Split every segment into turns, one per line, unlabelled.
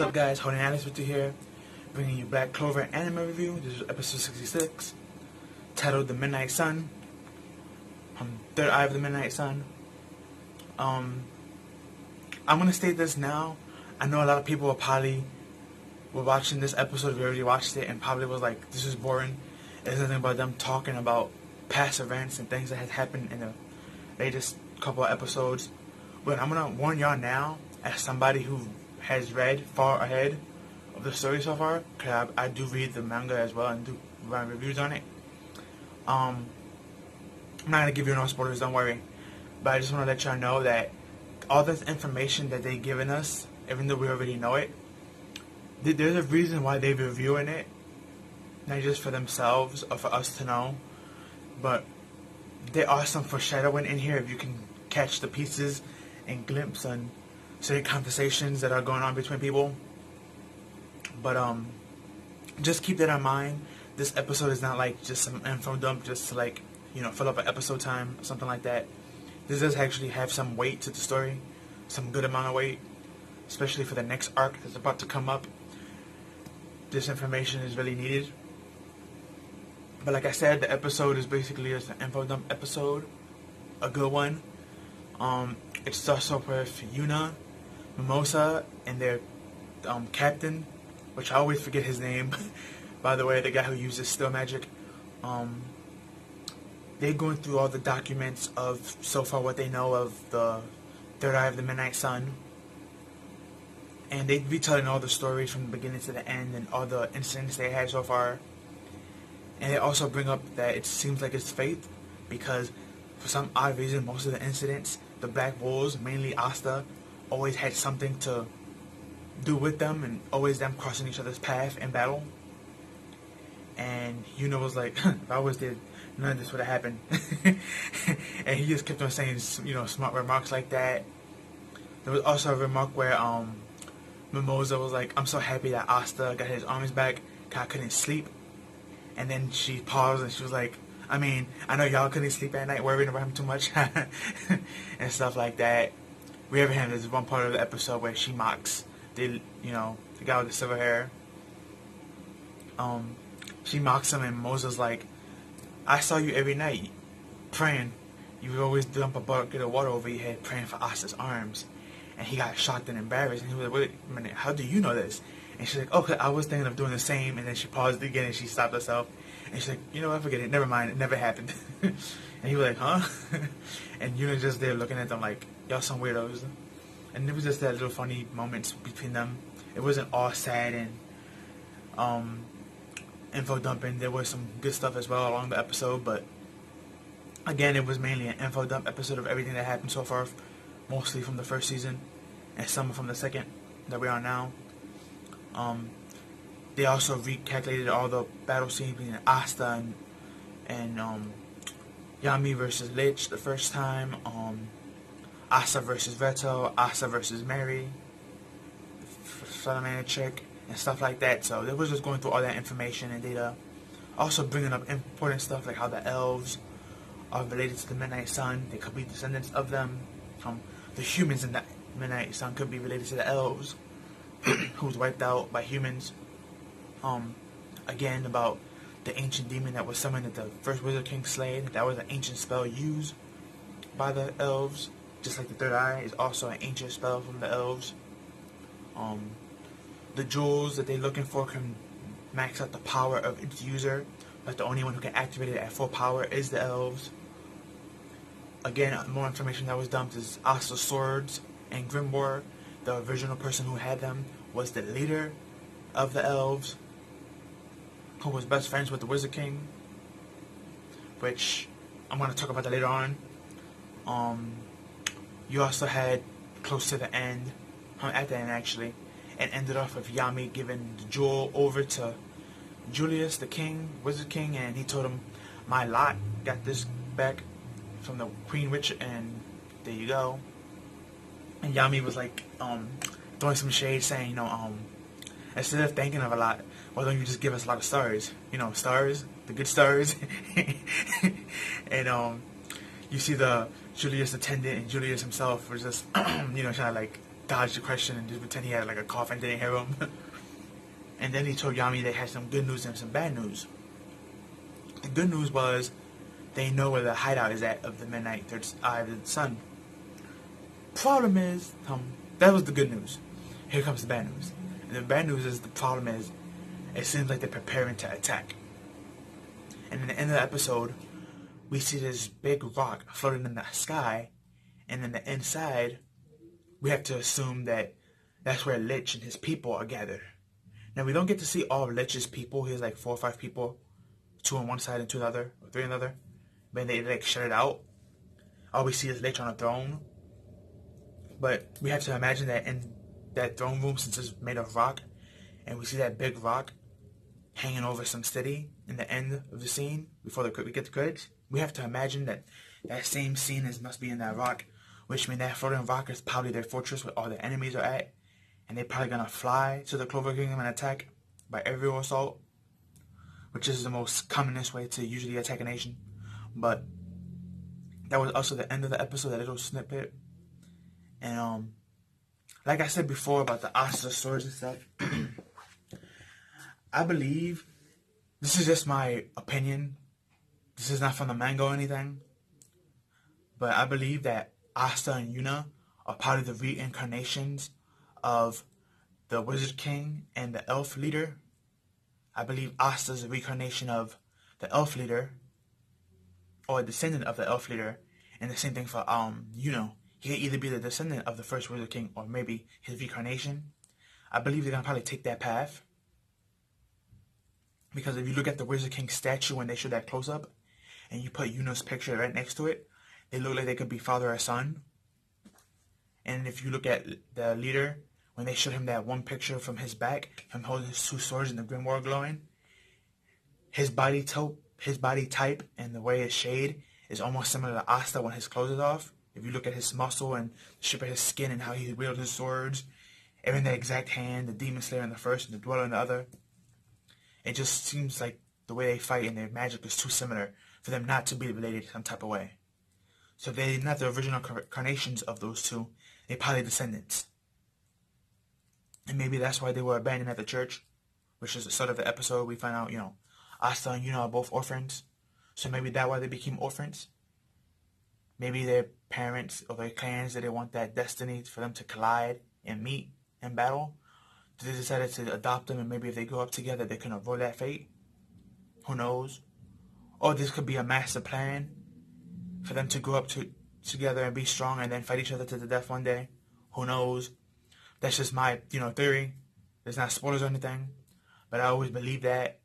up, guys? Holding Alice with you here, bringing you Black Clover anime review. This is episode 66, titled "The Midnight Sun." Third Eye of the Midnight Sun. I'm gonna state this now. I know a lot of people were watching this episode. We already watched it and probably was like, "This is boring." There's nothing about them talking about past events and things that had happened in the latest couple of episodes. But I'm gonna warn y'all now, as somebody who has read far ahead of the story so far, because I do read the manga as well and do write reviews on it. I'm not going to give you no spoilers, don't worry. But I just want to let y'all know that all this information that they've given us, even though we already know it, there's a reason why they're reviewing it. Not just for themselves or for us to know, but there are some foreshadowing in here if you can catch the pieces and glimpse on certain conversations that are going on between people. But just keep that in mind. This episode is not like just some info dump just to like, fill up an episode time or something like that. This does actually have some weight to the story, some good amount of weight, especially for the next arc that's about to come up. This information is really needed. But like I said, the episode is basically just an info dump episode, a good one. It starts off with Yuna, Mimosa, and their captain, which I always forget his name. By the way, the guy who uses still magic. They're going through all the documents of so far what they know of the Third Eye of the Midnight Sun. And they'd be telling all the stories from the beginning to the end and all the incidents they had so far. And they also bring up that it seems like it's fate because for some odd reason, most of the incidents, the Black Wolves, mainly Asta, always had something to do with them and always them crossing each other's path in battle. And Yuna was like, if I was there, none of this would have happened. And he just kept on saying, smart remarks like that. There was also a remark where Mimosa was like, I'm so happy that Asta got his arms back because I couldn't sleep. And then she paused and she was like, I mean, I know y'all couldn't sleep at night worrying about him too much. And stuff like that. Riverhand, there's one part of the episode where she mocks the guy with the silver hair. She mocks him and Moses like, I saw you every night praying. You would always dump a bucket of water over your head praying for Asta's arms. And he got shocked and embarrassed. And he was like, wait a minute, how do you know this? And she's like, okay, I was thinking of doing the same. And then she paused again and she stopped herself. And she's like, I forget it. Never mind. It never happened. And he was like, huh? And Yuna just there looking at them like, y'all some weirdos. And it was just that little funny moments between them. It wasn't all sad and info dumping. There was some good stuff as well along the episode. But again, it was mainly an info dump episode of everything that happened so far. Mostly from the first season. And some from the second that we are now. They also recalculated all the battle scenes between Asta and Yami versus Lich the first time. Asta versus Veto, Asta versus Mary, Salamander chick, and stuff like that. So they was just going through all that information and data. Also bringing up important stuff like how the elves are related to the Midnight Sun. They could be descendants of them. The humans in the Midnight Sun could be related to the elves, who was wiped out by humans. Again, about the ancient demon that was summoned at the first Wizard King slayed. That was an ancient spell used by the elves. Just like the Third Eye is also an ancient spell from the elves. The jewels that they're looking for can max out the power of its user, but the only one who can activate it at full power is the elves. Again, more information that was dumped is Asta's swords and Grimoire. The original person who had them was the leader of the elves, who was best friends with the Wizard King, which I'm going to talk about that later on. You also had close to the end, at the end actually, and ended off with Yami giving the jewel over to Julius, the king, Wizard King, and he told him, my lot got this back from the Queen Witch, and there you go. And Yami was like, throwing some shade saying, instead of thanking of a lot, why don't you just give us a lot of stars? Stars, the good stars. And you see the Julius attendant and Julius himself were just, trying to like dodged the question and just pretend he had like a cough and didn't hear him. And then he told Yami they had some good news and some bad news. The good news was they know where the hideout is at of the Midnight Third Eye of the Sun. Problem is, that was the good news. Here comes the bad news. And the bad news is, the problem is, it seems like they're preparing to attack. And in the end of the episode, we see this big rock floating in the sky, and in the inside, we have to assume that that's where Lich and his people are gathered. Now, we don't get to see all of Lich's people. He has like 4 or 5 people, 2 on one side and 2 on the other, or 3 on the other. But they like shut it out. All we see is Lich on a throne. But we have to imagine that in that throne room, since it's made of rock, and we see that big rock hanging over some city in the end of the scene before we get the credits, we have to imagine that that same scene must be in that rock, which means that floating rock is probably their fortress where all the enemies are at, and they're probably gonna fly to the Clover Kingdom and attack by aerial assault, which is the most commonest way to usually attack a nation. But that was also the end of the episode, that little snippet. And like I said before about the Asta swords and stuff, I believe, this is just my opinion, this is not from the manga or anything, but I believe that Asta and Yuna are part of the reincarnations of the Wizard King and the Elf Leader. I believe Asta is a reincarnation of the Elf Leader, or a descendant of the Elf Leader, and the same thing for Yuna. He can either be the descendant of the first Wizard King, or maybe his reincarnation. I believe they're gonna probably take that path, because if you look at the Wizard King statue when they show that close up, and you put Yuna's picture right next to it, they look like they could be father or son. And if you look at the leader, when they showed him that one picture from his back, him holding his 2 swords and the grimoire glowing, his body type and the way it's shade is almost similar to Asta when his clothes is off. If you look at his muscle and the shape of his skin and how he wields his swords, even the exact hand, the Demon Slayer in the first and the Dweller in the other, it just seems like the way they fight and their magic is too similar for them not to be related some type of way. So if they're not the original incarnations of those two, they're probably descendants. And maybe that's why they were abandoned at the church, which is the start of the episode. We find out, Asta and Yuna are both orphans. So maybe that's why they became orphans. Maybe their parents or their clans didn't want that destiny for them to collide and meet in battle. So they decided to adopt them, and maybe if they grow up together, they can avoid that fate. Who knows? Or this could be a master plan for them to grow up together and be strong and then fight each other to the death one day. Who knows? That's just my, theory. There's not spoilers or anything. But I always believe that,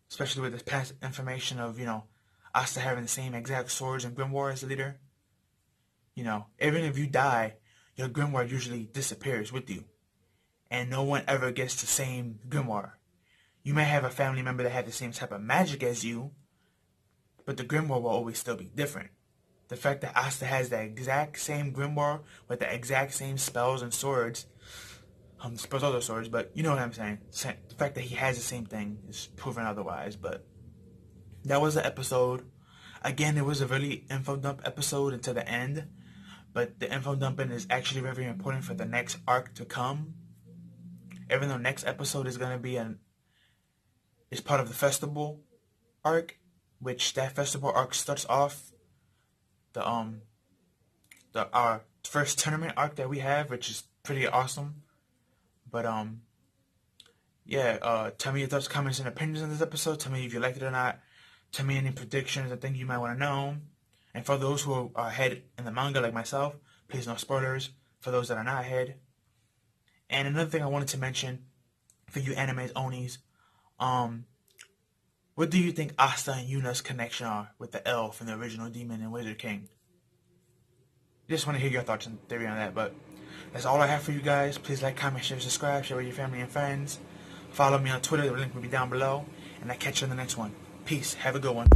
especially with this past information of, Asta having the same exact swords and grimoire as the leader. Even if you die, your grimoire usually disappears with you. And no one ever gets the same grimoire. You may have a family member that had the same type of magic as you, but the grimoire will always still be different. The fact that Asta has the exact same grimoire with the exact same spells and swords, spells other swords, but you know what I'm saying. The fact that he has the same thing is proven otherwise. But that was the episode. Again, it was a really info dump episode until the end, but the info dumping is actually very important for the next arc to come. Even though next episode is going to be is part of the festival arc, which that festival arc starts off our first tournament arc that we have, which is pretty awesome. But tell me your thoughts, comments, and opinions on this episode. Tell me if you liked it or not. Tell me any predictions or things you might want to know. And for those who are ahead in the manga like myself, please no spoilers. For those that are not ahead. And another thing I wanted to mention for you animes onis, what do you think Asta and Yuna's connection are with the elf and the original demon and Wizard King? Just want to hear your thoughts and theory on that. But that's all I have for you guys. Please like, comment, share, subscribe, share with your family and friends. Follow me on Twitter. The link will be down below. And I'll catch you in the next one. Peace. Have a good one.